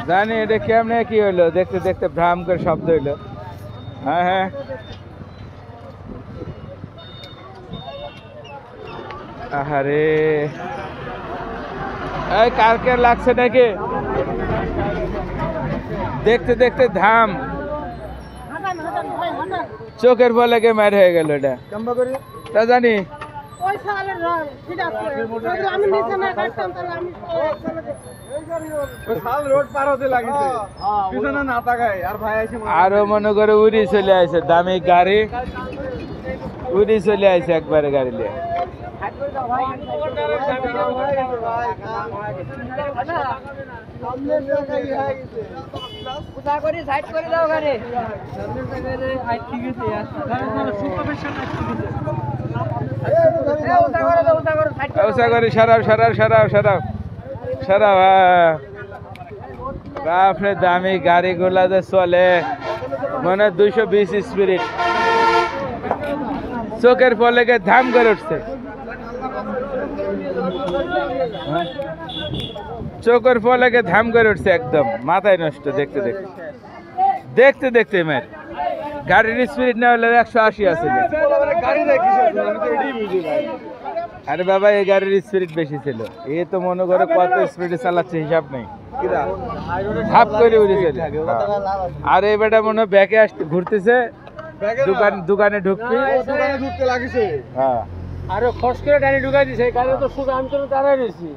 জানি এটা কেমনে কি হলো, দেখতে দেখতে ভ্রাম করে শব্দ হইলো। হ্যাঁ হ্যাঁ, আহারে এই কারকে লাগছে নাকি? দেখতে দেখতে ধাম চোখের বলে কে মার হয়ে গেল। এটা তা জানি আরো মনে করে উড়ি চলে আসে, দামি গাড়ি উড়ি চলে আসে একবারে গাড়ি নিয়ে। সরাব সরাব সরাব সরাব সরাব। বাপরে দামি গাড়িগুলা যে চলে মানে 220 স্পিরিট, চোখের ফলে ধাম করে উঠছে, চোখের ফলে ধাম করে উঠছে, একদম মাথায় নষ্ট। দেখতে দেখতে দেখতে দেখতে মেয়ের গাড়ির স্পিরিট না হলে 180 আছে। আরে বাবা এই গাড়ির স্পিরিট বেশি ছিল, এ তো মনে করে কত স্পিডে চালাচ্ছে হিসাব নেই, ধাপ করে উড়েছে। আর এই বেটা মনে হয় ব্যাকে আসতে ঘুরতেছে, দোকানে ঢুকতে লাগিছে। হ্যাঁ আরে খরচ করে ডাইরেক্ট ঢুকাই দিছে গাড়ি, তো শুধু আমি তো দাঁড়াই রইছি,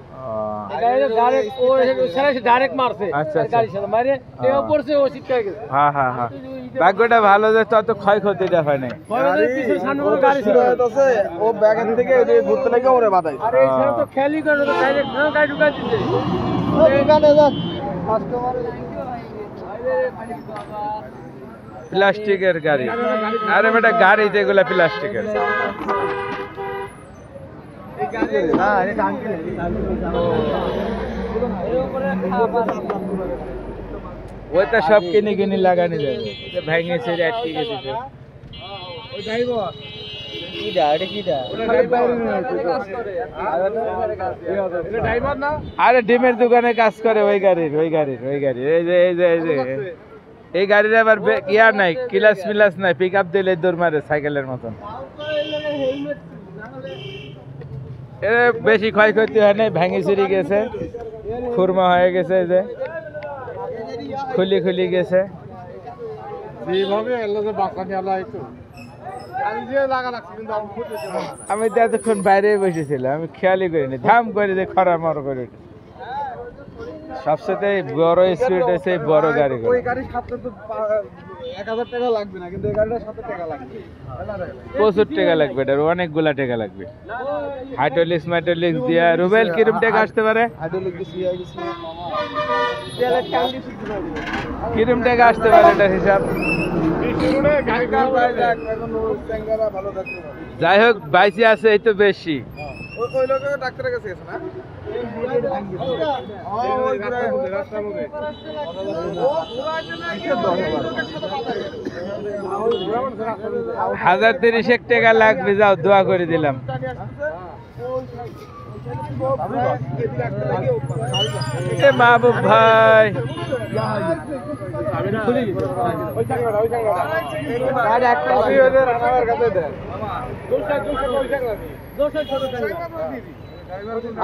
ডাইরেক্ট ও সেরাসি ডাইরেক্ট মারছে গাড়ির সাথে মারে এও পড়ছে, ও চিৎকার গেছে। হ্যাঁ হ্যাঁ হ্যাঁ, ভাগ্যটা ভালো যে তত ক্ষয়ক্ষতিটা হয় নাই। পিছনে সামনে কোনো গাড়ি ছিল, ও ব্যাগের থেকে যে ঘুরতে লাগে ওরে বাদাই। আরে এই ছেলে তো খেয়ালই করে না, ডাইরেক্ট গাড়ি ঢুকাই দিছে। দোকানে যাক কাস্টমার প্লাস্টিকের গাড়ি। আরে বেটা গাড়িতে এগুলা প্লাস্টিকের। ওইটা সব কিনে কিনে লাগানো যাবে, ভেঙেছে আটকে গেছে। আরে ডিমের দোকানে কাজ করে ওই গাড়ির এই যে এই যে এই যে এই গাড়ির আবার ইয়া নাই, ক্লাস মিলাস নাই, পিক আপ দিলে দৌড় মারে সাইকেলের মতন। বেশি ক্ষয়ক্ষতি হয় নাই, ভেঙে চুরি গেছে, খুরমা হয়ে গেছে, যে খুলি খুলি গেছে। আমি তো এতক্ষণ বাইরে বসেছিলাম, আমি খেয়ালই করিনি, ধাম করে যে খরা মর করে। সবসাথে বড় স্পিড হয়েছে বড় গাড়ি। ওই গাড়ির সাথে তো 1000 টাকা লাগবে না, কিন্তু এই গাড়িটার সাথে টাকা লাগবে, প্রচুর টাকা লাগবে, এটার অনেকগুলা টাকা লাগবে। হাইড্রোলিক্স মাইড্রোলিক্স দিয়া রুবেল কিরম টাকা আসতে পারে? কিরম টাকা আসতে পারে এটার হিসাব? যাই হোক বাইসে আছে এই তো বেশি। ওই লোক ডাক্তারের কাছে গেছে না? 1030 টাকা লাগবে, যাও দোয়া করে দিলাম। মাহবুব ভাই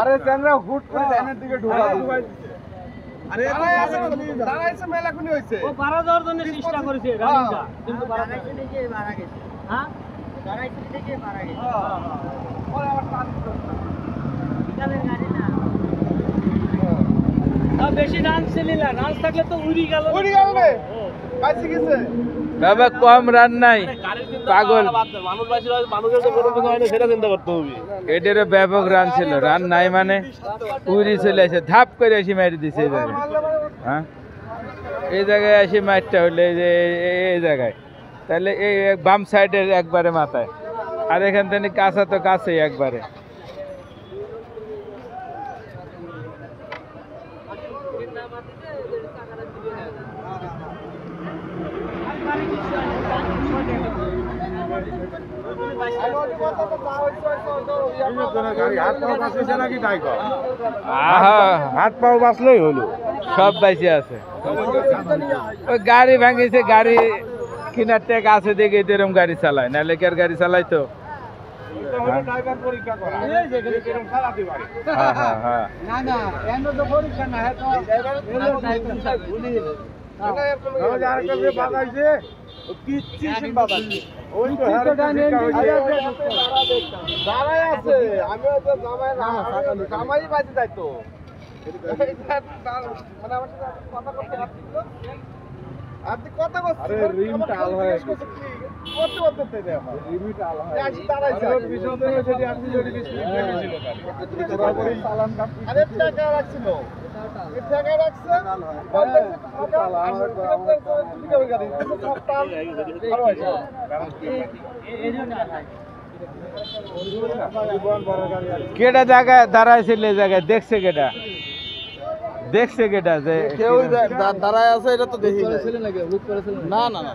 আরে চ্যাংরা হুট করে ডাইনের দিকে ঢোকা। আরে দাঁড়াইছে মেলা কোনি হইছে, ও 12 দেওয়ার জন্য চেষ্টা করেছে গাড়িটা, কিন্তু দাঁড়াইছে দেখে মারা গেছে। হ্যাঁ দাঁড়াইছে দেখে মারা গেছে। পরে আবার টান বিকালের গাড়ি না, বেশি রান ছিল না, রান থাকলে তো উড়ি গেল রে, বাইসে গেছে। বাবা কম রান নাই, পাগল মানুষের তো কোনো কিছু হয় না, সেটা চিন্তা করতে হবে। এটারও ব্যাপক রান ছিল, রান নাই মানে উড়ি চলে আসে, ধাপ করে এসে মারি দিছে এই জায়গায়। হ্যাঁ এই জায়গায় এসে মারটা হলে এই জায়গায়, তাহলে এই বাম সাইডের একবারে মাথায়, আর এখান থেকে কাঁচা তো কাছেই একবারে। হাত পাও বাঁচলেই হলো, সব বাইসে আছে। ওই গাড়ি ভাঙিছে, গাড়ি কিনার টাকা আছে দেখে এরকম গাড়ি চালায়, নাহলে কি আর গাড়ি চালাই তো। আপনি কথা বলছেন, আরে রিম টাল হয় করতে করতে দেয় রিম টাল হয় আজ দাঁড়াইছে পিছন থেকে যদি আপনি যদি চালান কাট আরে টাকা রাখছিল এই টাকা রাখছে কেটা জায়গায় দাঁড়াইছিল, এই জায়গায় দেখছে কেটা, দেখছে কেটা যে কেউ দাঁড়ায় আছে, এটা তো দেখি না না না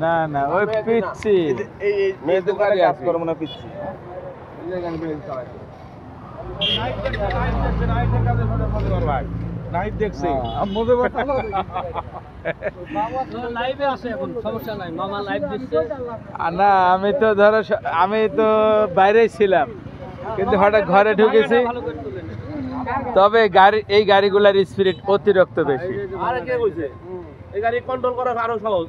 না না ওই পিচ্ছি মেয়ে দোকানে কাজ করবো না পিচ্ছি নাইট দেখছি না, আমি তো ধরো আমি তো বাইরেই ছিলাম, কিন্তু হঠাৎ ঘরে ঢুকেছি। তবে গাড়ি, এই গাড়িগুলার স্পিরিট অতিরিক্ত বেশি। আরে কে কইছে এই গাড়ি কন্ট্রোল করা আরো সহজ,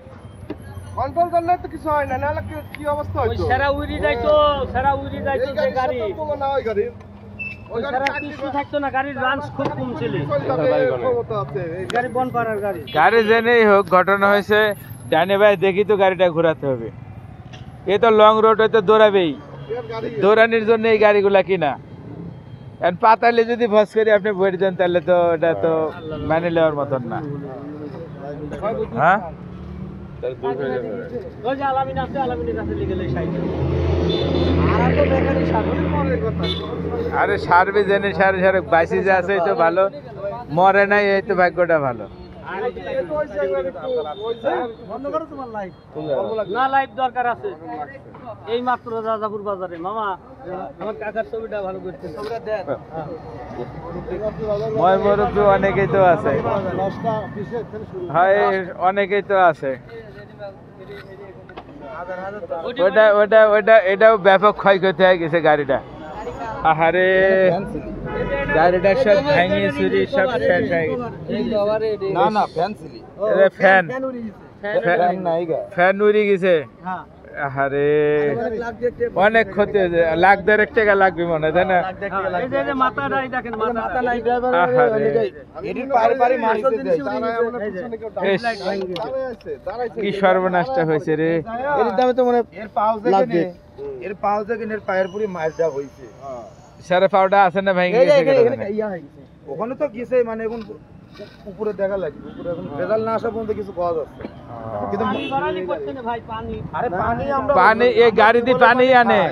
কন্ট্রোল করলে তো কিছু হয় না, নাহলে কি অবস্থা হইতো। ওই সেরা উড়ি যাইতো যে গাড়ি তুলনা ওই গাড়ি, ওই গাড়ি কিছু থাকতো না, গাড়ির রাঞ্চ খুব কম ছিল, গাড়ি বন পারার গাড়ি। গাড়ি জেনেই হোক, ঘটনা হয়েছে ডানে ভাই দেখি তো গাড়িটা ঘোরাতে হবে। এ তো লং রোড, হয়তো দৌড়াবেই, দৌড়ানির জন্য এই গাড়িগুলা কিনা। পাতালে যদি ভস করে আপনি ভরে দেন, তাহলে তো এটা তো মানে নেওয়ার মতন না। হ্যাঁ, আরে সার্ভিস জেনে সারে সারে বাইসি যে আছে, এই তো ভালো, মরে নাই, এই তো ভাগ্যটা ভালো। না লাইভ দরকার আছে, এই মাত্র রাজাপুর বাজারে মামা আমার কাকার ছবিটা ভালো করতে, ময়মরূপী অনেকেই তো আছে, হয় অনেকেই তো আছে। ওটা ওটা ওটা এটাও ব্যাপক ক্ষয়ক্ষতি হয়ে গেছে গাড়িটা। আহারে গাড়িটা সব ভেঙে চুরি সব শেষ হয়ে গেছে। না না ফ্যান ছিলি, ফ্যান ফ্যান উড়ে গেছে। আহারে অনেক ক্ষতি হয়েছে, লাখ দেড়েক টাকা লাগবে মনে হয়, তাই না? কি সর্বনাশটা হয়েছে রে, এর দামে তো মনে লাগবে, এর পাও থেকে এর পায়ের পুরি মাছ দেওয়া হয়েছে, সারা পাউডা আছে না ভেঙে গেছে? ওখানে তো গেছে, মানে এখন উপরে দেখা লাগবে, উপরে এখন রেজাল্ট না আসা পর্যন্ত কিছু পাওয়া যাচ্ছে। পানি এই গাড়ি দিয়ে পানি আনে,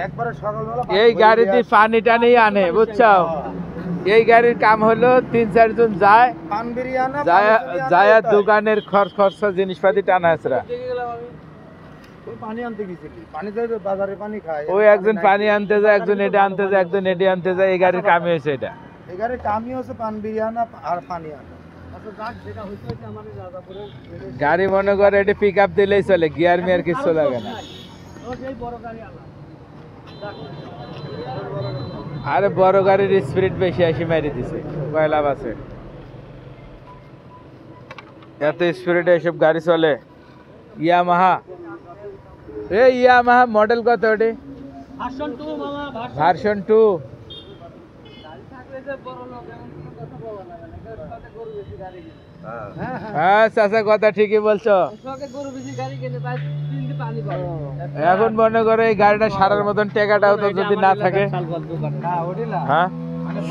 একবারে সকালবেলা এই গাড়ি দিয়ে পানি টানি আনে, বুঝছো? এই গাড়ির কাম হলো 3-4 জন যায়, পান বিরিয়ানা যায় দোকানের খরচা জিনিসপাতি টানা আসরা। পানি আনতে গেছিল, পানি তো বাজারে পানি খায়, ওই একজন পানি আনতে যায়, একজন এটা আনতে যায়, একজন এটি আনতে যায়। এই গাড়ির কামই হয়েছে এটা, এই গাড়ির কামই হচ্ছে পান বিরিয়ানা আর পানি আনা। গাড়ি মনে করে এটি পিক আপ দিলেই চলে, গিয়ার মিয়ার কিছু লাগে না। আরে বড় গাড়ির স্পিরিট বেশি আসি মারি দিছে, কয়লাভ আছে এত স্পিরিটে এসব গাড়ি চলে। ইয়ামাহা, এই ইয়ামাহা মডেল কত ওটি? ভার্সন 2। হ্যাঁ চাচা, কথা ঠিকই বলছো। এখন মনে করো এই গাড়িটা সারার মতন টাকাটাও তো যদি না থাকে, হ্যাঁ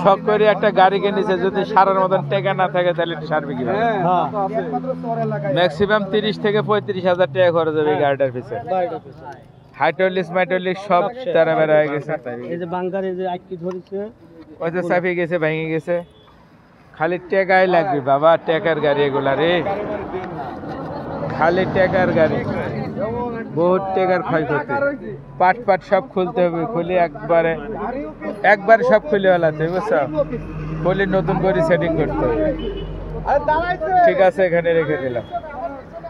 শখ করে একটা গাড়ি কিনেছে, যদি সারার মতন টাকা না থাকে তাহলে সারবে কি? ম্যাক্সিমাম 30 থেকে 35 হাজার টাকা খরচ হবে এই গাড়িটার পিছনে। হাইড্রোলিক্স মাইড্রোলিক সব তারা বেড়া হয়ে গেছে, ওই তো চাপি গেছে, ভেঙে গেছে। খালি টাকাই লাগবে বাবা, টাকার গাড়ি এগুলা রে, খালি টাকার গাড়ি। বহুত টাকার ক্ষয়ক্ষতি। পাট পাট সব খুলতে হবে, খুলে একবারে সব খুলে ফেলাতে হবে, বুঝছো? খুলে নতুন করে সেটিং করতে হবে। ঠিক আছে, এখানে রেখে দিলাম।